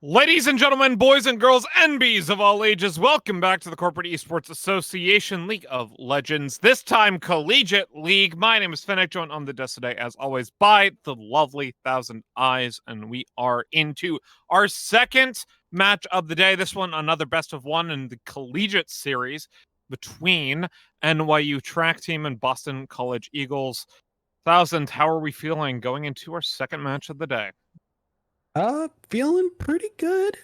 Ladies and gentlemen, boys and girls, NBs of all ages, welcome back to the Corporate Esports Association League of Legends, this time Collegiate League. My name is Fennec, joined on the desk today, as always, by the lovely Thousand Eyes, and we are into our second match of the day. This one, another best of one in the Collegiate series between NYU Track Team and Boston College Eagles. Thousand, how are we feeling going into our second match of the day? Feeling pretty good.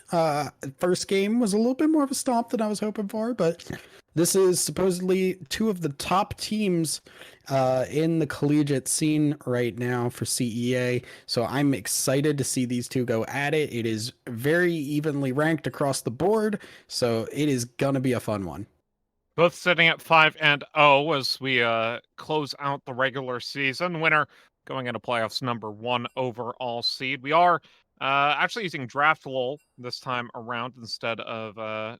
First game was a little bit more of a stomp than I was hoping for, but this is supposedly two of the top teams in the collegiate scene right now for CEA. So I'm excited to see these two go at it. It is very evenly ranked across the board, so it is gonna be a fun one. Both sitting at 5-0 as we close out the regular season. Winner going into playoffs, #1 overall seed. We are actually using draft LoL this time around instead of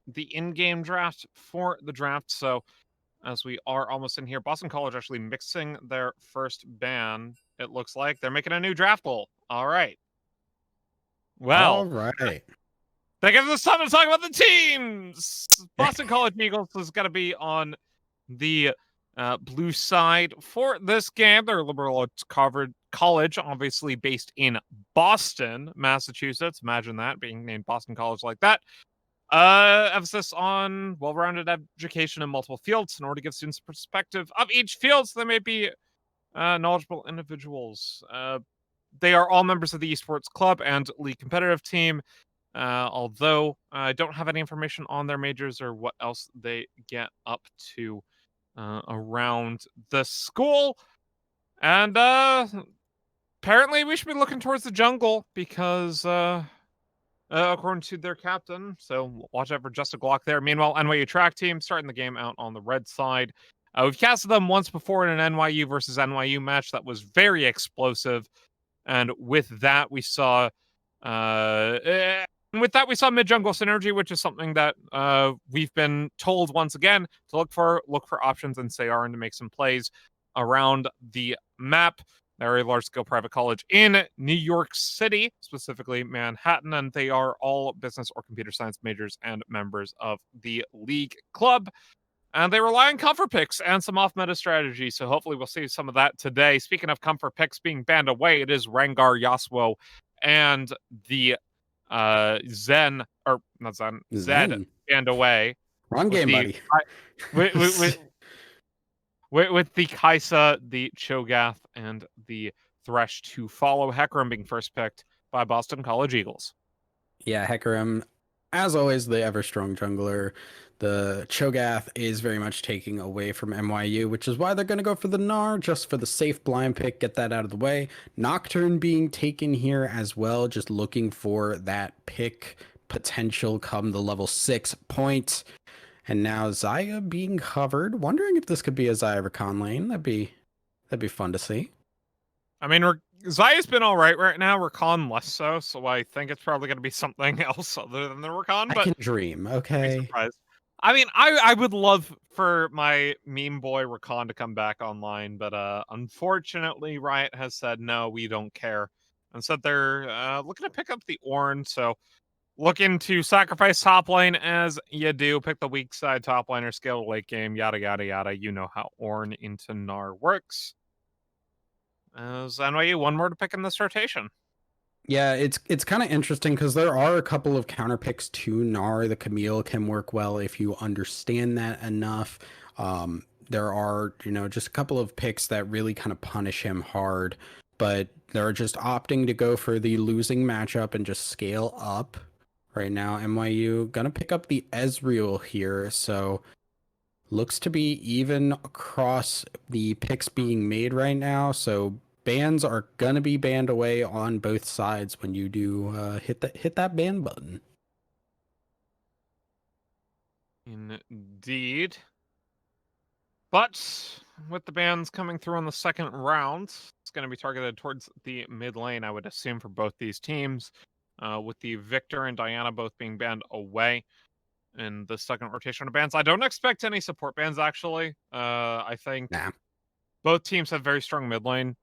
the in-game draft for the draft. So as we are almost in here, Boston College actually mixing their first ban. It looks like they're making a new draft LoL. All right. All Well, right. that gives us time to talk about the teams. Boston College Eagles is going to be on the blue side for this game. They're a liberal arts covered college, obviously based in Boston, Massachusetts. Imagine that, being named Boston College like that. Emphasis on well-rounded education in multiple fields in order to give students a perspective of each field so they may be knowledgeable individuals. They are all members of the Esports Club and League competitive team. Although I don't have any information on their majors or what else they get up to around the school. And apparently we should be looking towards the jungle because according to their captain, so watch out for just a Glock there. Meanwhile, NYU track team starting the game out on the red side. We've casted them once before in an NYU versus NYU match that was very explosive. And with that, we saw mid-jungle synergy, which is something that we've been told once again to look for options in Sayaran to make some plays around the map. They're a large-scale private college in New York City, specifically Manhattan, and they are all business or computer science majors and members of the League Club. And they rely on comfort picks and some off-meta strategy, so hopefully we'll see some of that today. Speaking of comfort picks being banned away, it is Rengar, Yasuo, and the Zen, or not Zen, Zed banned away. Wrong game, buddy. With the Kaisa, the Cho'Gath, and the Thresh to follow. Hecarim being first picked by Boston College Eagles. Yeah, Hecarim, as always, the ever-strong jungler. The Cho'Gath is very much taking away from NYU, which is why they're going to go for the Gnar, just for the safe blind pick, get that out of the way. Nocturne being taken here as well, just looking for that pick potential come the level 6 point. And now Xayah being covered. Wondering if this could be a Xayah Rakan lane. That'd be fun to see. I mean, Xayah's been all right now. Rakan less so I think it's probably going to be something else other than the Rakan. But I can dream, okay? I mean, I would love for my meme boy Rakan to come back online, but unfortunately, Riot has said no, we don't care, and said they're looking to pick up the Ornn. So looking to sacrifice top lane as you do, pick the weak side top laner, scale late game, yada yada yada. You know how Ornn into Gnar works. As NYU, one more to pick in this rotation. Yeah, it's kind of interesting because there are a couple of counter picks to Gnar. The Camille can work well if you understand that enough. There are, just a couple of picks that really kind of punish him hard, but they're just opting to go for the losing matchup and just scale up. Right now, NYU gonna pick up the Ezreal here, so looks to be even across the picks being made right now. So bans are gonna be banned away on both sides when you do hit that ban button. Indeed. But with the bans coming through on the second round, it's going to be targeted towards the mid lane, I would assume, for both these teams. With the Victor and Diana both being banned away in the second rotation of bans. I don't expect any support bans, actually. I think both teams have very strong mid lane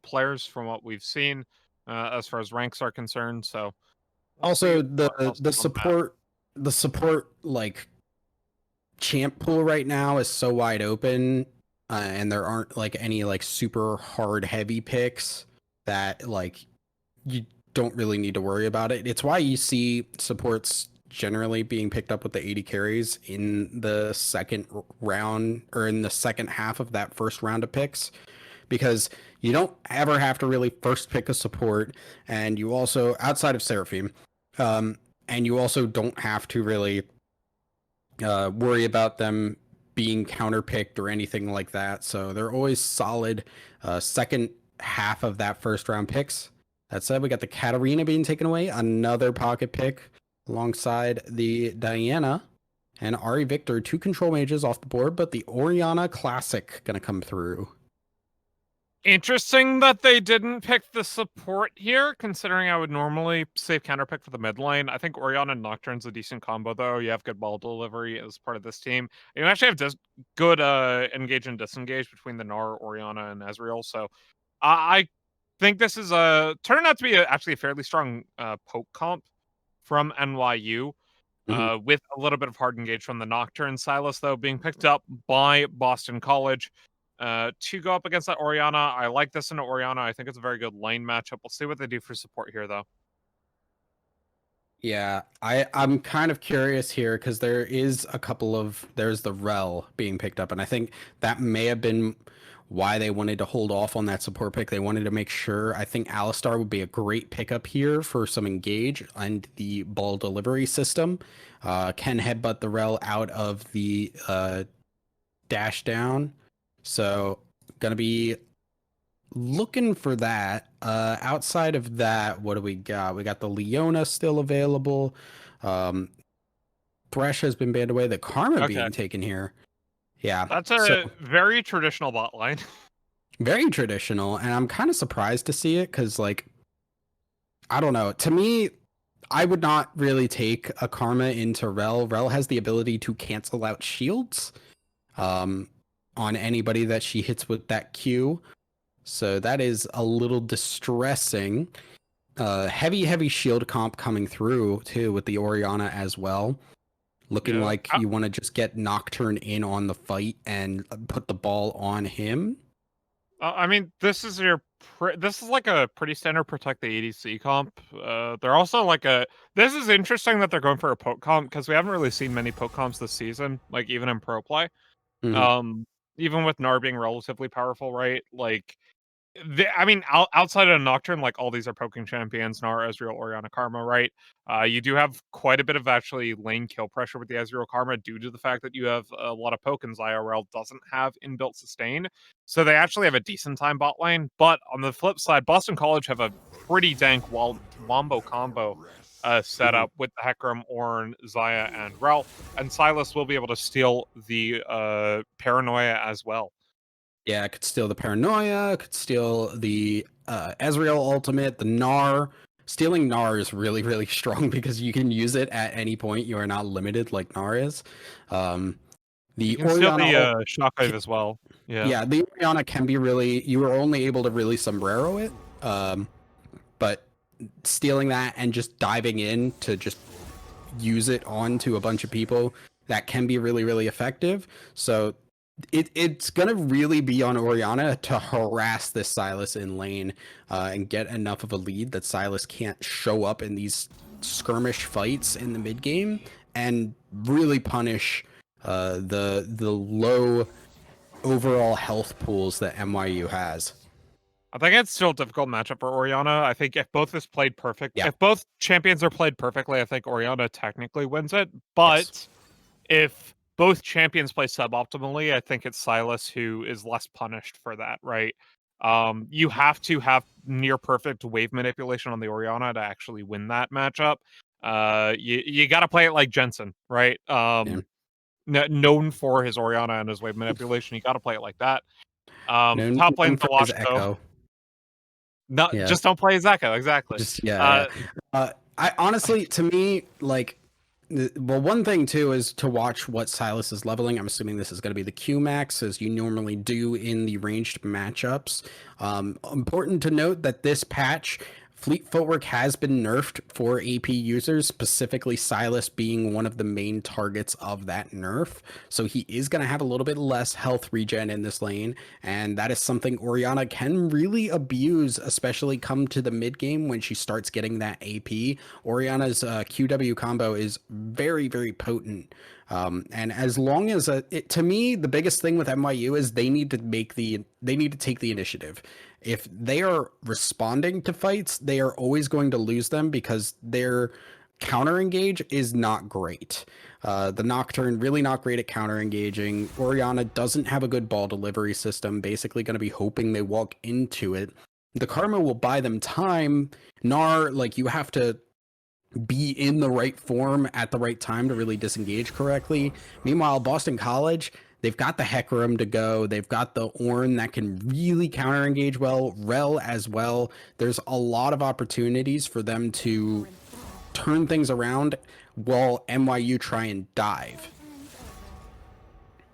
players from what we've seen as far as ranks are concerned. So Let's see Also, what else is on that. the support like champ pool right now is so wide open, and there aren't like any like super hard heavy picks that like you don't really need to worry about it. It's why you see supports generally being picked up with the 80 carries in the second round or in the second half of that first round of picks, because you don't ever have to really first pick a support, and you also outside of Seraphim, um, and you also don't have to really worry about them being counterpicked or anything like that. So they're always solid second half of that first round picks. That said, we got the Katarina being taken away, another pocket pick alongside the Diana and Ari Victor, two control mages off the board, but the Oriana Classic gonna come through. Interesting that they didn't pick the support here, considering I would normally save counterpick for the mid lane. I think Orion and Nocturne's a decent combo, though. You have good ball delivery as part of this team. You actually have good engage and disengage between the Gnar, Oriana, and Ezreal. So I think this is turning out to be actually a fairly strong poke comp from NYU. Mhm. With a little bit of hard engage from the Nocturne. Silas, though, being picked up by Boston College to go up against that Oriana. I like this in Oriana. I think it's a very good lane matchup. We'll see what they do for support here, though. Yeah, I'm kind of curious here because there's the Rel being picked up, and I think that may have been why they wanted to hold off on that support pick. They wanted to make sure. I think Alistar would be a great pickup here for some engage and the ball delivery system. Can headbutt the Rel out of the dash down, so gonna be looking for that. Outside of that, what do we got? We got the Leona still available. Um, Thresh has been banned away. The Karma Okay. being taken here. Yeah. That's So a very traditional bot line. very traditional, and I'm kind of surprised to see it because, like, I don't know. To me, I would not really take a Karma into Rel. Rel has the ability to cancel out shields um, on anybody that she hits with that Q. So that is a little distressing. Heavy shield comp coming through too with the Oriana as well. Looking Yeah. like you want to just get Nocturne in on the fight and put the ball on him. I mean, this is like a pretty standard protect the ADC comp. They're also like a. This is interesting that they're going for a poke comp because we haven't really seen many poke comps this season, like even in pro play. Mhm. Um, even with Gnar being relatively powerful, right? Like I mean, outside of Nocturne, like all these are poking champions, Nara, Ezreal, Oriana, Karma, right? You do have quite a bit of actually lane kill pressure with the Ezreal Karma due to the fact that you have a lot of pokens IRL doesn't have inbuilt sustain. So they actually have a decent time bot lane. But on the flip side, Boston College have a pretty dank wombo combo set Mhm. up with the Hecarim, Ornn, Zaya, and Rel. And Silas will be able to steal the Paranoia as well. Yeah, it could steal the Paranoia, it could steal the Ezreal ultimate, the Gnar. Stealing Gnar is really, really strong because you can use it at any point. You are not limited like Gnar is. Um, You the can steal Oriana the ult, shockwave as well. Yeah. yeah, the Oriana can be really. You are only able to really sombrero it, but stealing that and just diving in to just use it onto a bunch of people, that can be really, really effective. So it's gonna really be on Oriana to harass this Silas in lane and get enough of a lead that Silas can't show up in these skirmish fights in the mid game and really punish the low overall health pools that NYU has. I think it's still a difficult matchup for Oriana. I think Yeah. if both champions are played perfectly, I think Oriana technically wins it. Yes. But if both champions play suboptimally, I think it's Silas who is less punished for that, right? You have to have near perfect wave manipulation on the Oriana to actually win that matchup. You got to play it like Jensen, right? Yeah. Known for his Oriana and his wave manipulation, you got to play it like that. Top Known lane for his Valash though. echo. No, Yeah. just don't play Zeko. Exactly. Just yeah. I honestly, to me, like, well, one thing too is to watch what Silas is leveling. I'm assuming this is going to be the Q max as you normally do in the ranged matchups. Important to note that this patch Fleet footwork has been nerfed for AP users, specifically Silas being one of the main targets of that nerf. So he is going to have a little bit less health regen in this lane, and that is something Orianna can really abuse, especially come to the mid game when she starts getting that AP. Orianna's QW combo is very, very potent. And as long as to me, the biggest thing with NYU is they need to take the initiative. If they are responding to fights, they are always going to lose them because their counter engage is not great. The Nocturne really not great at counter engaging. Orianna doesn't have a good ball delivery system. Basically, going to be hoping they walk into it. The Karma will buy them time. Gnar, like you have to be in the right form at the right time to really disengage correctly. Meanwhile, Boston College, they've got the Hecarim to go. They've got the Ornn that can really counter engage well, Rel as well. There's a lot of opportunities for them to turn things around while NYU try and dive.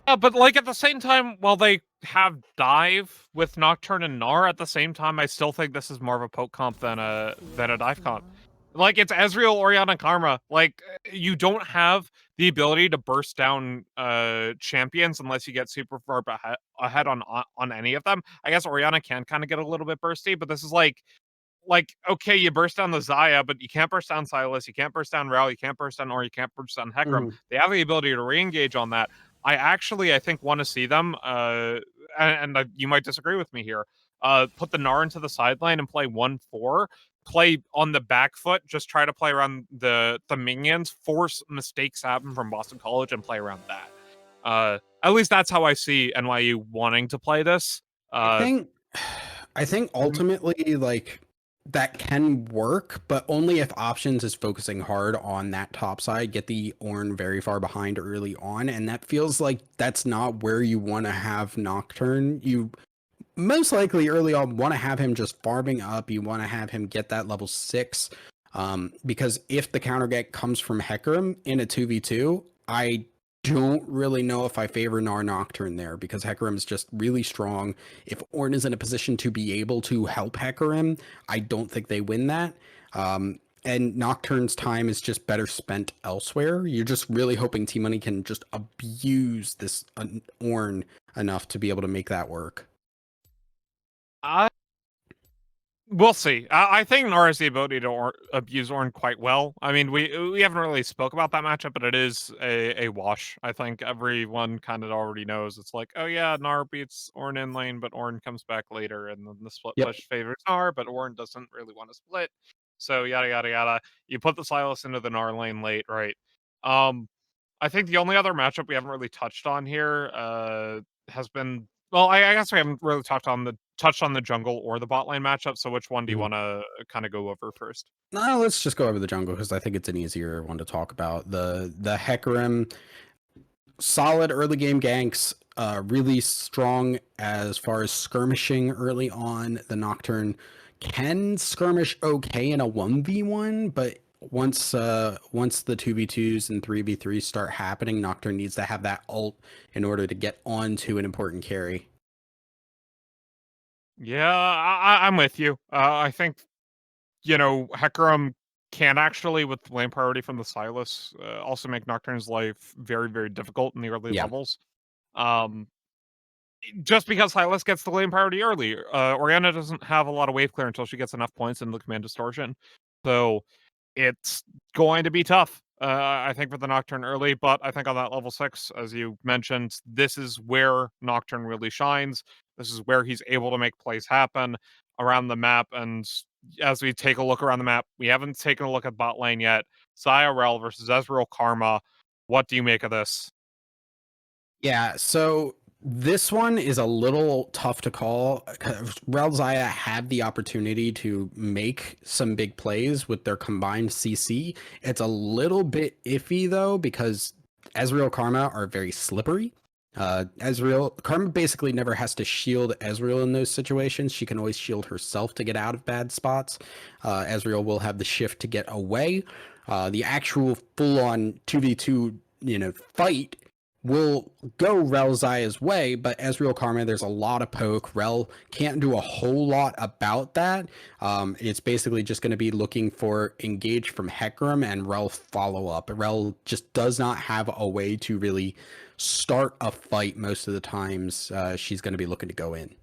But like at the same time, while they have dive with Nocturne and Gnar, at the same time, I still think this is more of a poke comp than a dive comp. Like it's Ezreal, Orianna, Karma. Like you don't have the ability to burst down champions unless you get super far ahead on any of them. I guess Orianna can kind of get a little bit bursty, but this is like okay, you burst down the Xayah, but you can't burst down Sylas, you can't burst down Rel, you can't burst down Or, you can't burst down Hecarim. They have the ability to re-engage on that. I think want to see them, and you might disagree with me here. Put the Gnar into the sideline and play 1-4. Play on the back foot, just try to play around the minions, force mistakes happen from Boston College, and play around that. At least that's how I see NYU wanting to play this. I think ultimately, like that can work, but only if Options is focusing hard on that top side, get the Ornn very far behind early on, and that feels like that's not where you want to have Nocturne. You most likely early on want to have him just farming up. You want to have him get that level 6, because if the counter get comes from Hecarim in a 2v2, I don't really know if I favor Gnar Nocturne there, because Hecarim is just really strong. If Ornn is in a position to be able to help Hecarim, I don't think they win that. And Nocturne's time is just better spent elsewhere. You're just really hoping T-Money can just abuse this Ornn enough to be able to make that work. We'll see. I think Gnar has the ability to abuse Ornn quite well. I mean, we haven't really spoke about that matchup, but it is a wash. I think everyone kind of already knows. It's like, oh yeah, Gnar beats Ornn in lane, but Ornn comes back later, and then the split push favors Gnar, but Ornn doesn't really want to split. So yada yada yada. You put the Sylas into the Gnar lane late, right? I think the only other matchup we haven't really touched on here has been, well, I guess we haven't really touched on the jungle or the bot lane matchup. So which one do you want to kind of go over first? No, let's just go over the jungle because I think it's an easier one to talk about. The Hecarim, solid early game ganks, really strong as far as skirmishing early on. The Nocturne can skirmish okay in a 1v1, but once the 2v2s and 3v3s start happening, Nocturne needs to have that ult in order to get onto an important carry. Yeah, I'm with you. I think, Hecarim can actually, with lane priority from the Sylas, also make Nocturne's life very, very difficult in the early levels. Just because Sylas gets the lane priority early. Orianna doesn't have a lot of wave clear until she gets enough points in the command distortion. So it's going to be tough, I think, for the Nocturne early. But I think on that level 6, as you mentioned, this is where Nocturne really shines. This is where he's able to make plays happen around the map. And as we take a look around the map, we haven't taken a look at bot lane yet. Xayah Rel versus Ezreal Karma. What do you make of this? Yeah, so this one is a little tough to call. Rel Xayah had the opportunity to make some big plays with their combined CC. It's a little bit iffy though, because Ezreal Karma are very slippery. Karma basically never has to shield Ezreal in those situations. She can always shield herself to get out of bad spots. Ezreal will have the shift to get away. The actual full-on 2v2, fight will go Rel Zaya's way, but Ezreal Karma, there's a lot of poke. Rel can't do a whole lot about that. It's basically just going to be looking for engage from Hecarim and Rel follow up. Rel just does not have a way to really start a fight most of the times. She's going to be looking to go in.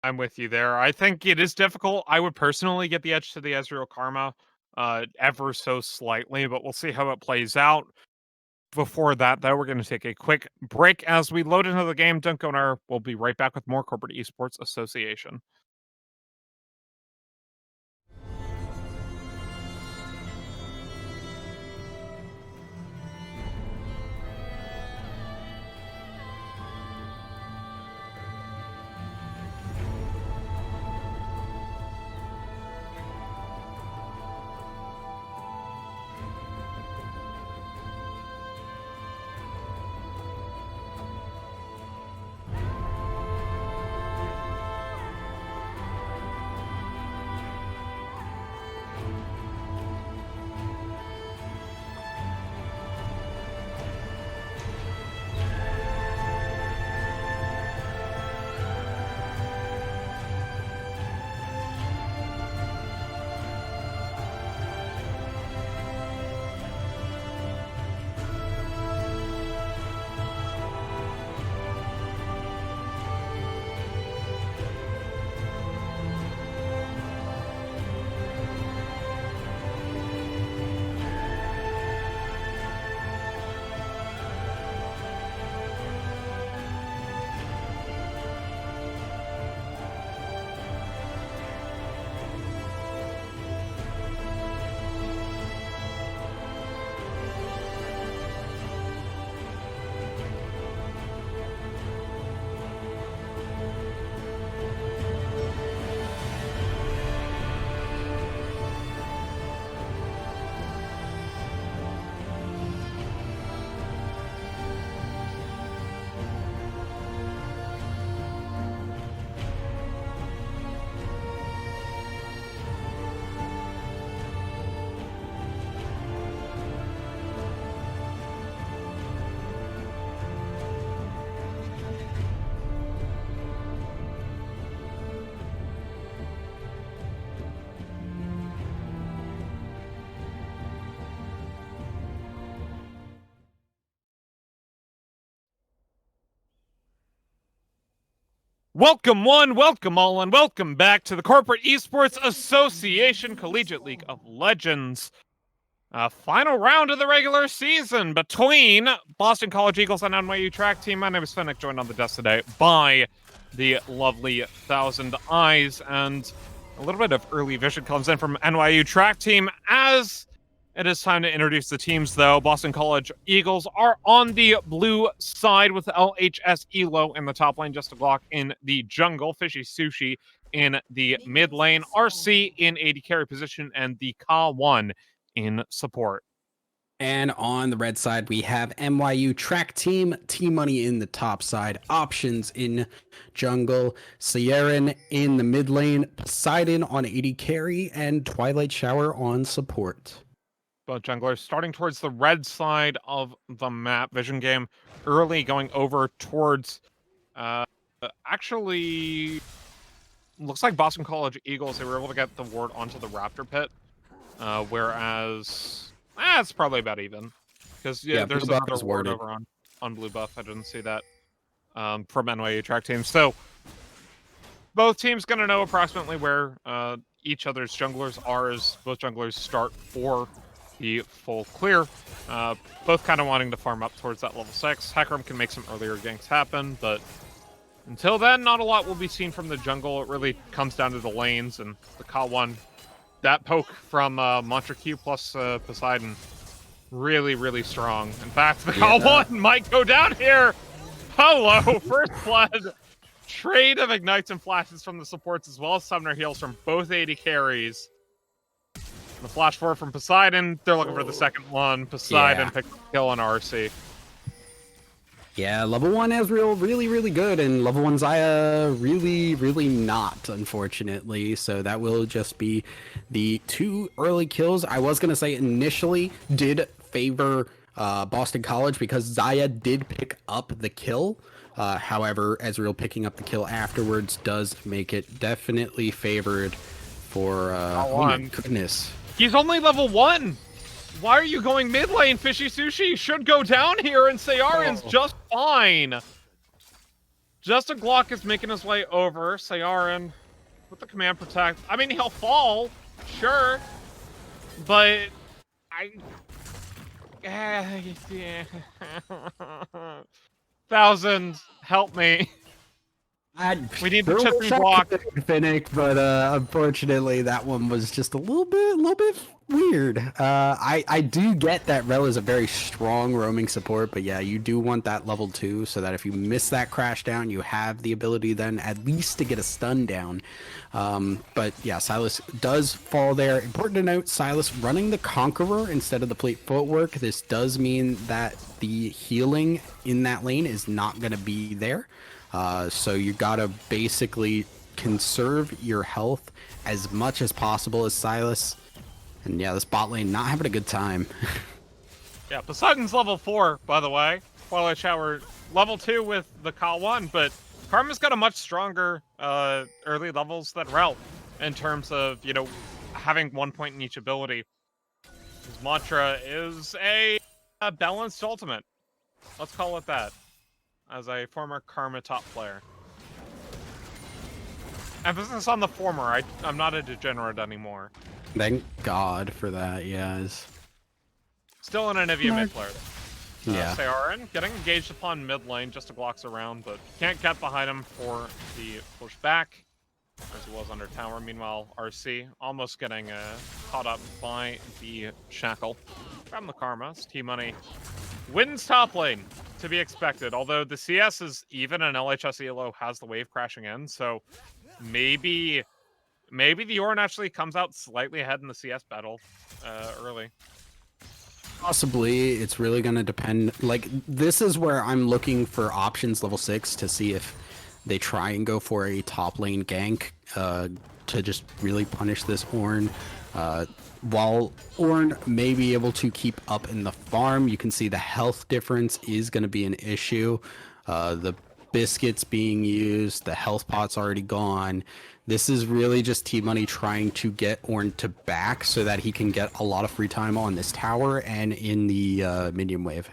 I'm with you there. I think it is difficult. I would personally get the edge to the Ezreal Karma ever so slightly, but we'll see how it plays out. Before that, though, we're going to take a quick break as we load into the game. Dunko and I will be right back with more Corporate Esports Association. Welcome one, welcome all, and welcome back to the Corporate Esports Association Collegiate League of Legends. Final round of the regular season between Boston College Eagles and NYU track team. My name is Fennec, joined on the desk today by the lovely Thousand Eyes, and a little bit of early vision comes in from NYU track team as it is time to introduce the teams, though. Boston College Eagles are on the blue side with LHS Elo in the top lane, just a Glock in the jungle, Fishy Sushi in the mid lane, RC in AD carry position, and the Ka1 in support. And on the red side, we have NYU track team, T-Money in the top side, Options in jungle, Sierran in the mid lane, Poseidon on AD carry, and Twilight Shower on support. Both junglers starting towards the red side of the map. Vision game early going over towards actually looks like Boston College Eagles. They were able to get the ward onto the Raptor pit, whereas it's probably about even because there's another ward over on blue buff. I didn't see that from NYU track team. So both teams gonna know approximately where each other's junglers are as both junglers start for the full clear. Both kind of wanting to farm up towards that level 6. Hecarim can make some earlier ganks happen, but until then, not a lot will be seen from the jungle. It really comes down to the lanes and the Ka1. That poke from Mantra Q plus Poseidon, really, really strong. In fact, the Ka1 might go down here. Hello, first blood. Trade of ignites and flashes from the supports as well as summoner heals from both AD carries. The flash forward from Poseidon. They're looking for the second one. Poseidon picked the kill on RC. Yeah, level 1 Ezreal really, really good, and level 1 Xayah really, really not, unfortunately. So that will just be the two early kills. I was going to say initially did favor Boston College because Zaya did pick up the kill. However, Ezreal picking up the kill afterwards does make it definitely favored for, oh my goodness. He's only level 1. Why are you going mid lane? Fishy Sushi should go down here, and Sayarian's just fine. Just a Glock is making his way over. Sayarian with the command protect. I mean, he'll fall, sure, but Thousand, help me. We need the chipping block. Finnick, but unfortunately, that one was just a little bit weird. I do get that Rel is a very strong roaming support, but yeah, you do want that level 2 so that if you miss that crash down, you have the ability then at least to get a stun down. But yeah, Sylas does fall there. Important to note, Sylas running the Conqueror instead of the plate footwork. This does mean that the healing in that lane is not going to be there. So you gotta basically conserve your health as much as possible as Sylas. And yeah, this bot lane not having a good time. Yeah, Poseidon's level 4, by the way. Twilight Shower level 2 with the Ka1, but Karma's got a much stronger early levels than Rel in terms of, you know, having 1 point in each ability. His mantra is a balanced ultimate. Let's call it that. As a former Karma top player. Emphasis on the former. I'm not a degenerate anymore. Thank God for that, yes. Still an Anivia mid player. Yeah. Sayarian getting engaged upon mid lane, just to Glocks around, but can't get behind him for the push back. As he was under tower. Meanwhile, RC almost getting caught up by the Shackle. From the Karmas, T-Money wins top lane, to be expected. Although the CS is even and LHS ELO has the wave crashing in, so maybe the Ornn actually comes out slightly ahead in the CS battle early. Possibly. It's really going to depend. Like, this is where I'm looking for options level 6 to see if they try and go for a top lane gank to just really punish this Ornn. While Ornn may be able to keep up in the farm, you can see the health difference is going to be an issue. The biscuits being used, the health pot's already gone. This is really just T-Money trying to get Ornn to back so that he can get a lot of free time on this tower and in the minion wave.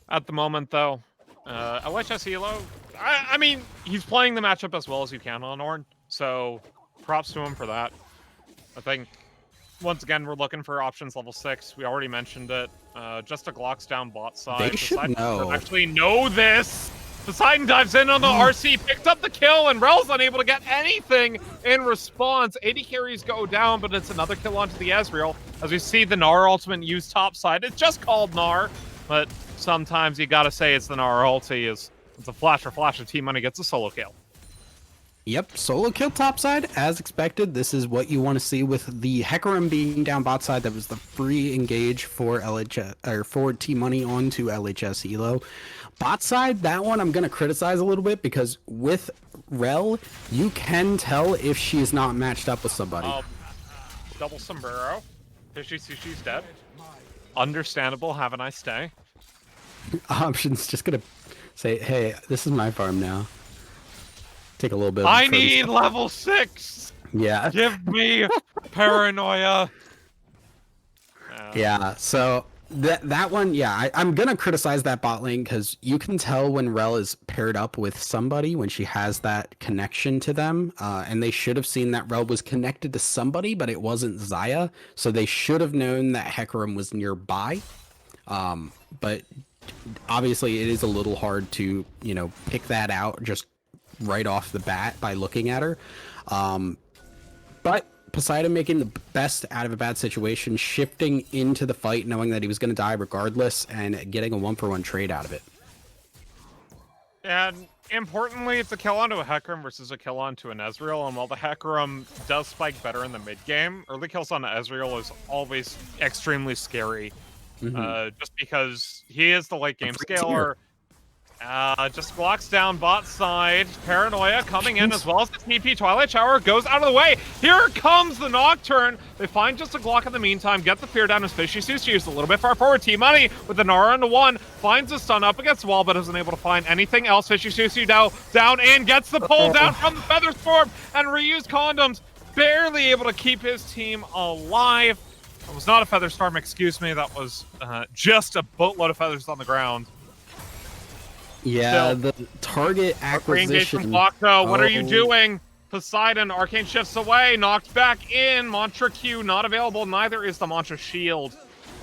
At the moment, though, LHS ELO, I mean, he's playing the matchup as well as you can on Ornn, so props to him for that. I think, once again, we're looking for options level 6. We already mentioned it. Just a Glocks down bot side. They should know. Actually know this. Poseidon dives in on the RC, picked up the kill, and Rel's unable to get anything in response. 80 carries go down, but it's another kill onto the Ezreal. As we see the Gnar ultimate used top side. It's just called Gnar, but sometimes you gotta say it's the Gnar ulti. It's a flash of T-Money gets a solo kill. Yep, solo kill topside, as expected. This is what you want to see with the Hecarim being down bot side. That was the free engage for LHS, or for T-Money onto LHS Elo. Bot side, that one I'm going to criticize a little bit because with Rel, you can tell if she is not matched up with somebody. Double sombrero. Fishy Sushi's dead. Understandable, have a nice day. Options just going to say, hey, this is my farm now. Take a little bit. I need level 6. Yeah. Give me paranoia. Yeah. So that one, yeah, I'm gonna criticize that bot lane because you can tell when Rel is paired up with somebody when she has that connection to them, and they should have seen that Rel was connected to somebody, but it wasn't Zaya, so they should have known that Hecarim was nearby. But obviously, it is a little hard to pick that out just right off the bat by looking at her. But Poseidon making the best out of a bad situation, shifting into the fight, knowing that he was going to die regardless, and getting a 1-for-1 trade out of it. And importantly, it's a kill onto a Hecarim versus a kill onto an Ezreal, and while the Hecarim does spike better in the mid-game, early kills on Ezreal is always extremely scary. Just because he is the late-game scaler. Just blocks down bot side. Paranoia coming in as well as the TP. Twilight Shower goes out of the way. Here comes the Nocturne. They find just a Glock in the meantime. Get the fear down as Fishy Sushi is a little bit far forward. T-Money with the Nara into one. Finds a stun up against the wall, but isn't able to find anything else. Fishy Sushi now down and gets the pull down from the Feather Storm and reused condoms. Barely able to keep his team alive. It was not a Feather Storm, excuse me. That was just a boatload of feathers on the ground. Yeah, Still. the target acquisition. Block though. What are you doing? Poseidon, Arcane shifts away, knocked back in. Mantra Q not available. Neither is the Mantra Shield.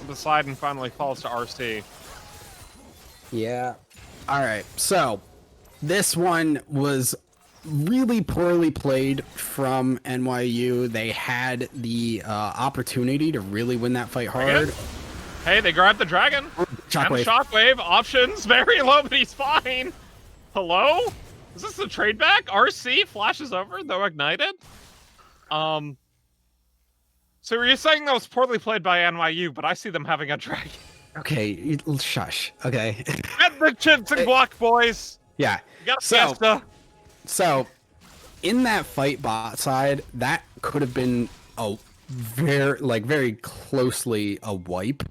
Poseidon finally falls to RC. Yeah. All right. So this one was really poorly played from NYU. They had the opportunity to really win that fight hard. Hey, they grabbed the dragon. Shockwave. Shockwave. Options very low, but he's fine. Hello? Is this the trade back? RC flashes over, though ignited. So were you saying that was poorly played by NYU, but I see them having a dragon. Okay, shush. Okay. Get the chips and block, boys. Yeah. You got fiesta. So, in that fight bot side, that could have been a very closely a wipe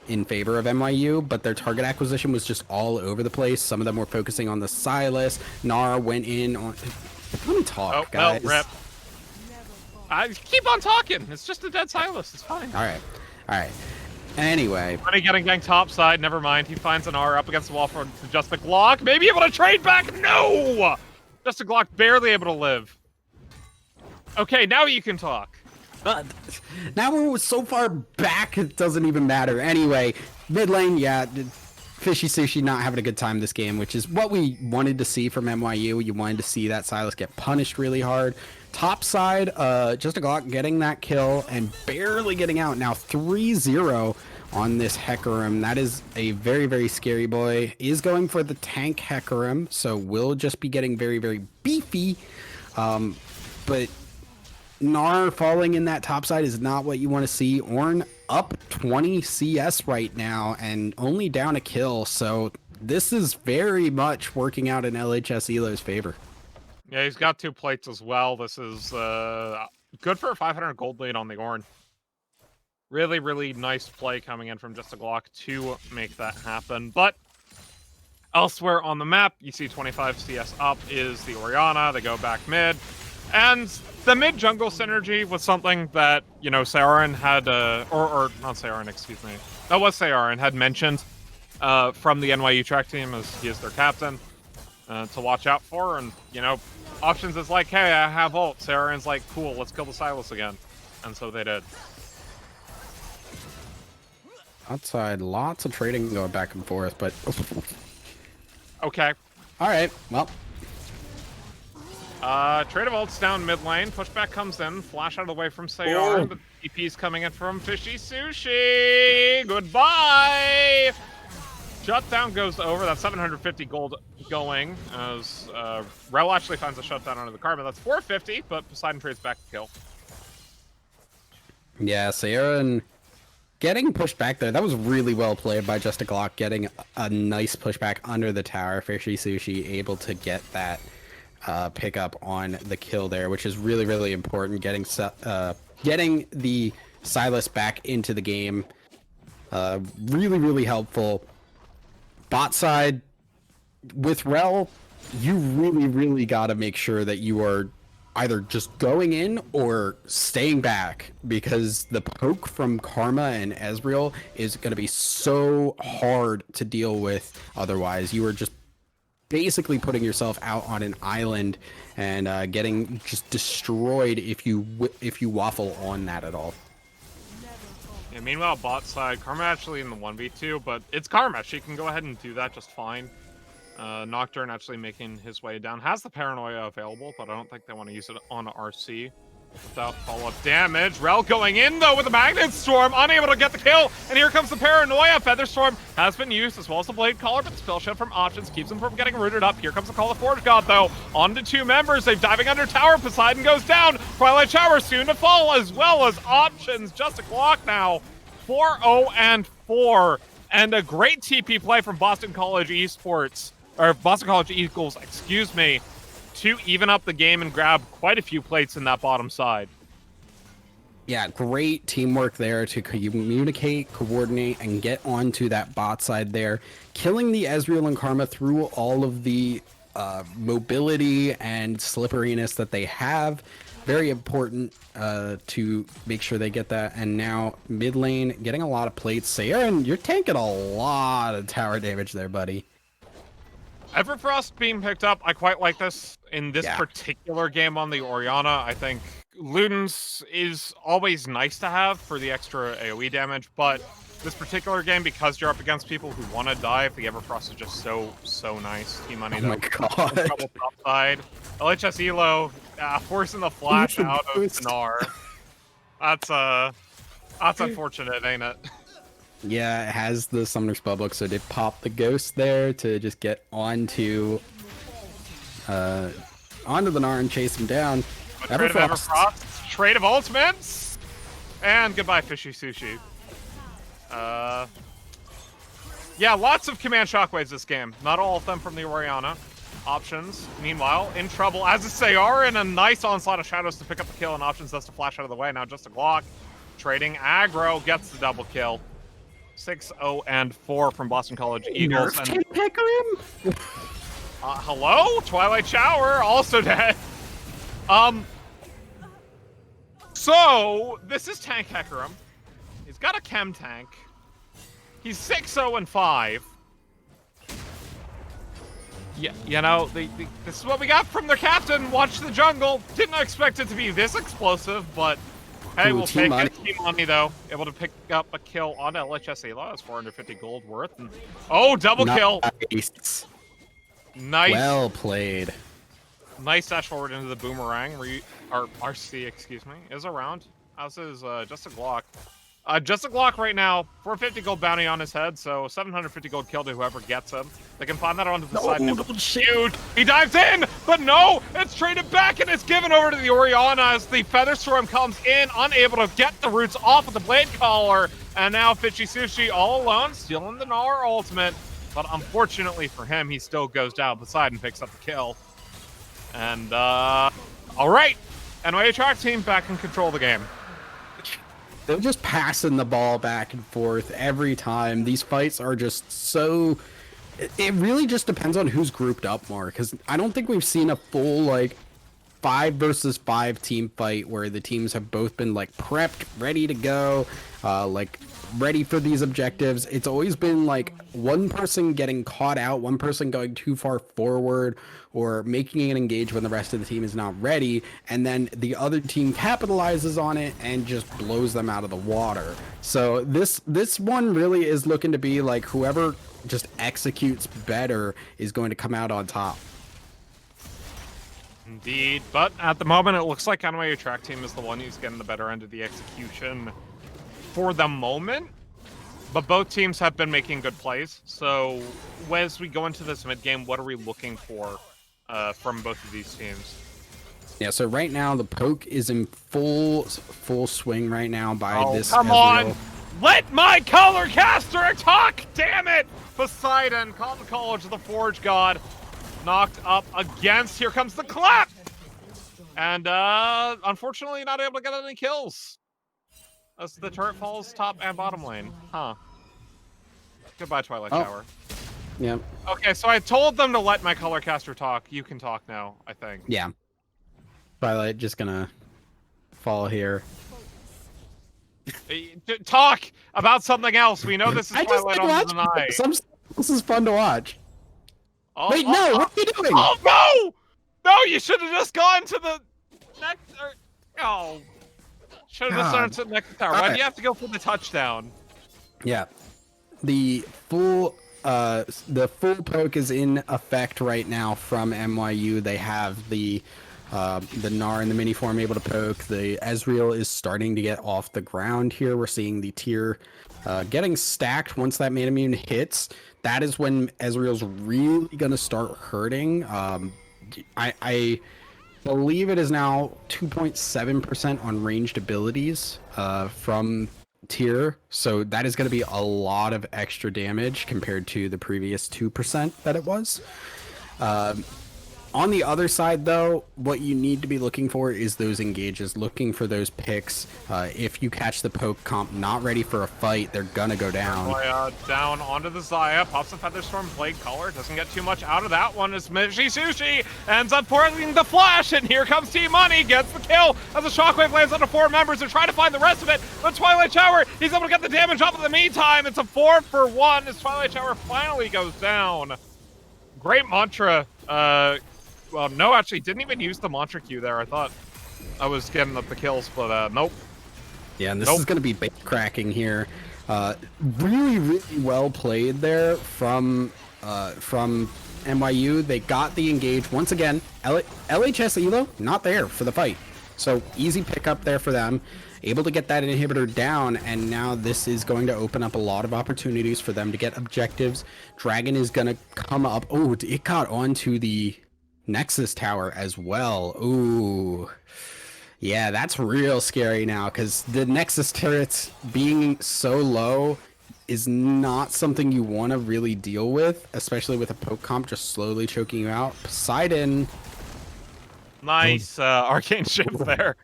in favor of NYU, but their target acquisition was just all over the place. Some of them were focusing on the Silas. Nar went in on... Let me talk, guys. Well, rip. I keep on talking. It's just a dead Silas. It's fine. All right. Anyway. Money getting ganked topside. Never mind. He finds an R up against the wall for just the Glock. Maybe able to trade back. No! Just a Glock barely able to live. Okay, now you can talk. Now we're so far back, it doesn't even matter. Anyway, mid lane, yeah, Fishy Sushi not having a good time this game, which is what we wanted to see from NYU. You wanted to see that Silas get punished really hard. Top side, just a Glock getting that kill and barely getting out. Now 3-0 on this Hecarim. That is a very, very scary boy. Is going for the tank Hecarim, so will just be getting very, very beefy. But Nar falling in that top side is not what you want to see. Ornn up 20 CS right now and only down a kill, so this is very much working out in LHS Elo's favor. Yeah, he's got 2 plates as well. This is good for a 500 gold lead on the Ornn. Really, really nice play coming in from Just a Glock to make that happen. But elsewhere on the map, you see 25 CS up is the Orianna. They go back mid. And the mid-jungle synergy was something that, you know, Saorin had, or not Saorin, excuse me. That was Saorin, had mentioned from the NYU track team, as he is their captain, to watch out for. And, you know, Options is like, hey, I have ult. Saorin's like, cool, let's kill the Silas again. And so they did. Outside, lots of trading going back and forth, but... Okay. All right, well... Trade of ults down mid lane. Pushback comes in. Flash out of the way from Saorin. The TP's coming in from Fishy Sushi. Goodbye! Shutdown goes over. That's 750 gold going. As Rel actually finds a shutdown under the carbon. That's 450, but Poseidon trades back to kill. Yeah, Saorin getting pushed back there. That was really well played by Just a Glock. Getting a nice pushback under the tower. Fishy Sushi able to get that pick up on the kill there, which is really, really important. Getting the Silas back into the game, really, really helpful. Bot side with Rel, you really, really got to make sure that you are either just going in or staying back, because the poke from Karma and Ezreal is going to be so hard to deal with. Otherwise, you are just basically putting yourself out on an island and getting just destroyed if you waffle on that at all. Yeah, meanwhile, bot side, Karma actually in the 1v2, but it's Karma. She can go ahead and do that just fine. Nocturne actually making his way down. Has the Paranoia available, but I don't think they want to use it on RC without follow-up damage. Rel going in, though, with the Magnet Storm, unable to get the kill, and here comes the Paranoia. Feather Storm has been used, as well as the Blade Caller, but the Spell Shed from Options keeps him from getting rooted up. Here comes the Call of Forge God, though, on to 2 members. They're diving under tower. Poseidon goes down. Twilight Shower soon to fall, as well as Options. Just a Glock now. 4-0-4, and a great TP play from Boston College Esports. or Boston College Eagles, excuse me, to even up the game and grab quite a few plates in that bottom side. Yeah, great teamwork there to communicate, coordinate, and get onto that bot side there, killing the Ezreal and Karma through all of the mobility and slipperiness that they have. Very important to make sure they get that. And now mid lane getting a lot of plates. Aaron, you're taking a lot of tower damage there, buddy. Everfrost being picked up, I quite like this in this particular game on the Orianna. I think Ludens is always nice to have for the extra AoE damage, but this particular game, because you're up against people who want to dive, the Everfrost is just so nice. Team money, though. Oh my god. Trouble top side. LHS Elo forcing the flash out of Gnar. That's unfortunate, ain't it? Yeah, it has the Summoner's Public, so they pop the Ghost there to just get onto the Gnar and chase him down. Everfrost, trade of ultimates, and goodbye, Fishy Sushi. Yeah, lots of command shockwaves this game. Not all of them from the Orianna. Options, meanwhile, in trouble, as is Sayar, in a nice onslaught of shadows to pick up the kill, and Options does to flash out of the way. Now just a Glock. Trading aggro, gets the double kill. 6-0-4 from Boston College Eagles. And hello? Twilight Shower, also dead. So, this is Tank Hecarim. He's got a chem tank. He's 6-0-5. Yeah, you know, this is what we got from their captain. Watch the jungle. Didn't expect it to be this explosive, but hey, we'll take it. Team money, though. Able to pick up a kill on LHS Elo. That's 450 gold worth. And, oh, double kill. Nice. Well played. Nice dash forward into the boomerang. Or RC, excuse me, is around. As is just a Glock. Just a Glock right now. 450 gold bounty on his head, so 750 gold kill to whoever gets him. They can find that onto the side. Shoot! He dives in, but no! It's traded back and it's given over to the Orianna as the Feather Storm comes in, unable to get the roots off of the Blade Collar. And now Fishy Sushi all alone, stealing the Gnar ultimate. But unfortunately for him, he still goes down the side and picks up the kill. And, alright! NYU track team back in control of the game. They're just passing the ball back and forth every time. These fights are just so... It really just depends on who's grouped up more, because I don't think we've seen a full, like, 5 versus 5 team fight where the teams have both been, like, prepped, ready to go, like, ready for these objectives. It's always been, like, one person getting caught out, one person going too far forward, or making an engage when the rest of the team is not ready, and then the other team capitalizes on it and just blows them out of the water. So this one really is looking to be like whoever just executes better is going to come out on top. Indeed, but at the moment it looks like NYU track team is the one who's getting the better end of the execution for the moment. But both teams have been making good plays. So as we go into this mid game, what are we looking for from both of these teams? Yeah, so right now the poke is in full swing right now by this. Come on! Let my color caster talk! Damn it! Poseidon, Cotton College, the Forge God, knocked up against. Here comes the clap! And unfortunately not able to get any kills. As the turret falls top and bottom lane. Huh. Goodbye, Twilight Shower. Yeah. Okay, so I told them to let my color caster talk. You can talk now, I think. Yeah. Twilight just gonna fall here. Talk about something else. We know this is Twilight on the night. This is fun to watch. Oh, wait, no! What are you doing? Oh, no! No, you should have just gone to the next... Oh. Should have just started to the next tower. Why do you have to go for the touchdown? Yeah. The full poke is in effect right now from NYU. They have the Gnar in the mini form able to poke. The Ezreal is starting to get off the ground here. We're seeing the tier getting stacked once that mana immune hits. That is when Ezreal's really going to start hurting. I believe it is now 2.7% on ranged abilities from tier, so that is going to be a lot of extra damage compared to the previous 2% that it was. On the other side, though, what you need to be looking for is those engages, looking for those picks. If you catch the poke comp not ready for a fight, they're gonna go down. Down onto the Xayah, pops a Featherstorm Blade Collar, doesn't get too much out of that one as Mishi Sushi ends up pouring the flash, and here comes T-Money, gets the kill as the Shockwave lands onto 4 members. They're trying to find the rest of it, but Twilight Shower, he's able to get the damage off in the meantime. It's a 4-for-1 as Twilight Shower finally goes down. Great mantra. Well, no, actually, didn't even use the mantra Q there. I thought I was getting up the kills, but nope. Yeah, and this is going to be bait cracking here. Really, really well played there from NYU. They got the engage. Once again, LHS Elo, not there for the fight. So easy pickup there for them. Able to get that inhibitor down, and now this is going to open up a lot of opportunities for them to get objectives. Dragon is going to come up. Oh, it got onto the Nexus Tower as well. Ooh. Yeah, that's real scary now, because the Nexus turrets being so low is not something you want to really deal with, especially with a poke comp just slowly choking you out. Poseidon. Nice arcane shift there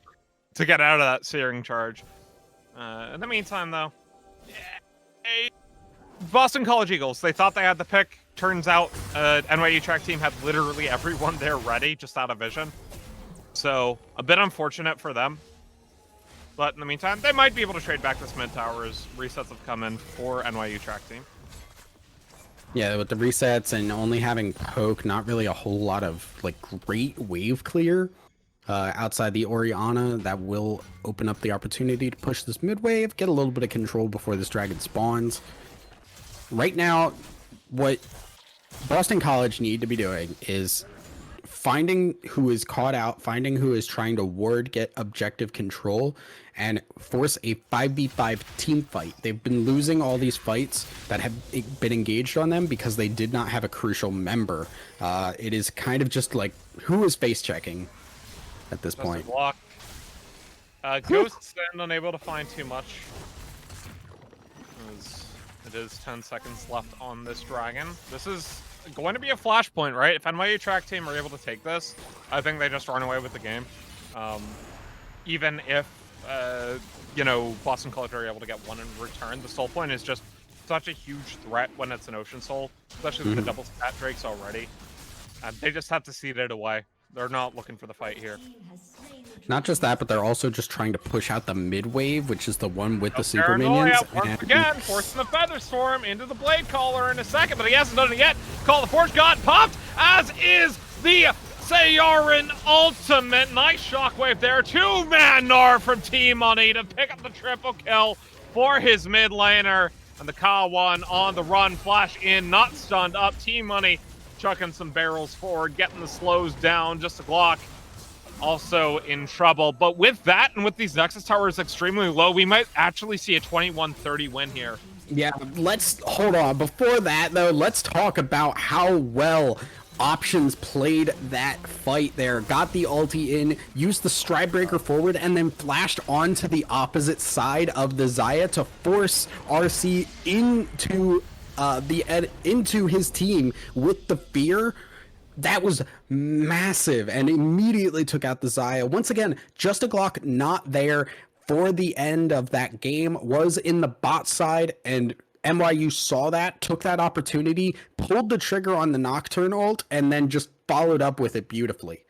to get out of that searing charge. In the meantime, though, Boston College Eagles, they thought they had the pick. Turns out NYU track team had literally everyone there ready, just out of vision. So, a bit unfortunate for them. But in the meantime, they might be able to trade back this mid tower as resets have come in for NYU track team. Yeah, with the resets and only having poke, not really a whole lot of like great wave clear outside the Orianna. That will open up the opportunity to push this mid wave, get a little bit of control before this dragon spawns. Right now, what Boston College need to be doing is finding who is caught out, finding who is trying to ward get objective control, and force a 5v5 team fight. They've been losing all these fights that have been engaged on them because they did not have a crucial member. It is kind of just like, who is face checking at this point? Ghost stand unable to find too much. It is 10 seconds left on this dragon. This is going to be a flashpoint, right? If NYU track team are able to take this, I think they just run away with the game. Even if, you know, Boston College are able to get one in return, the soul point is just such a huge threat when it's an Ocean Soul, especially with the double stat Drakes already. They just have to cede it away. They're not looking for the fight here. Not just that, but they're also just trying to push out the mid wave, which is the one with the super minions. Once again, forcing the Feather Storm into the Blade Collar in a second, but he hasn't done it yet. Call the Forge got popped, as is the Sayarin ultimate. Nice shockwave there. 2-man Gnar from T-Money to pick up the triple kill for his mid laner. And the Ka1 on the run, flash in, not stunned up. T-Money chucking some barrels forward, getting the slows down, just a Glock. Also in trouble, but with that and with these Nexus towers extremely low, we might actually see a 21-30 win here. Yeah, let's hold on. Before that, though, let's talk about how well Options played that fight there. Got the ulti in, used the Stride Breaker forward, and then flashed onto the opposite side of the Xayah to force RC into his team with the fear. That was massive and immediately took out the Xayah. Once again, just a Glock not there for the end of that game, was in the bot side, and NYU saw that, took that opportunity, pulled the trigger on the Nocturne ult, and then just followed up with it beautifully.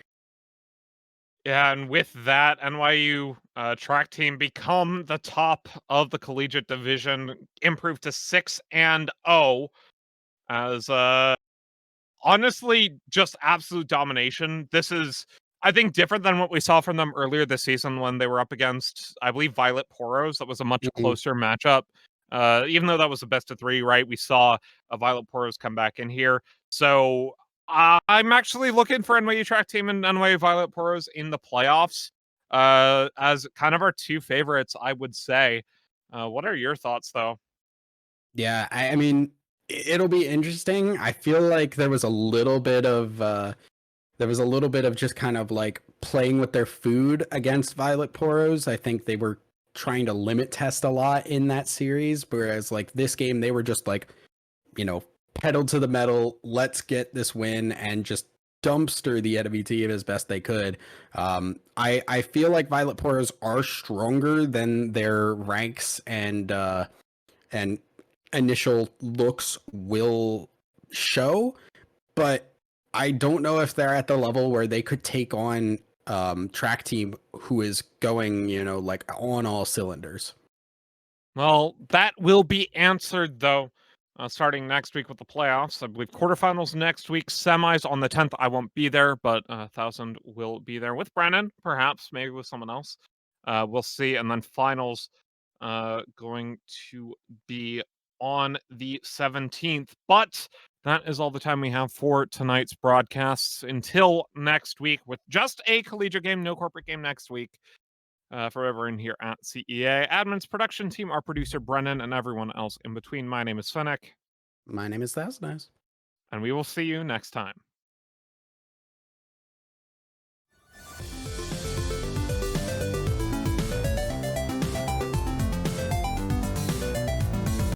Yeah, and with that, NYU track team become the top of the collegiate division, improved to 6-0 as honestly, just absolute domination. This is, I think, different than what we saw from them earlier this season when they were up against, I believe, Violet Poros. That was a much closer matchup. Even though that was a best of 3, right? We saw a Violet Poros come back in here. So I'm actually looking for NYU track team and NYU Violet Poros in the playoffs as kind of our two favorites, I would say. What are your thoughts, though? Yeah, I mean, it'll be interesting. I feel like there was a little bit of just kind of like playing with their food against Violet Poros. I think they were trying to limit test a lot in that series, whereas like this game they were just like, pedal to the metal, let's get this win and just dumpster the enemy team as best they could. I feel like Violet Porters are stronger than their ranks and initial looks will show, but I don't know if they're at the level where they could take on track team who is going, like on all cylinders. Well, that will be answered, though, starting next week with the playoffs. I believe quarterfinals next week, semis on the 10th. I won't be there, but 1,000 will be there with Brennan, perhaps, maybe with someone else. We'll see. And then finals going to be on the 17th. But that is all the time we have for tonight's broadcasts. Until next week, with just a collegiate game, no corporate game next week. For everyone here at CEA, admins, production team, our producer Brennan, and everyone else in between. My name is Fennec. My name is Thousand Eyes. And we will see you next time.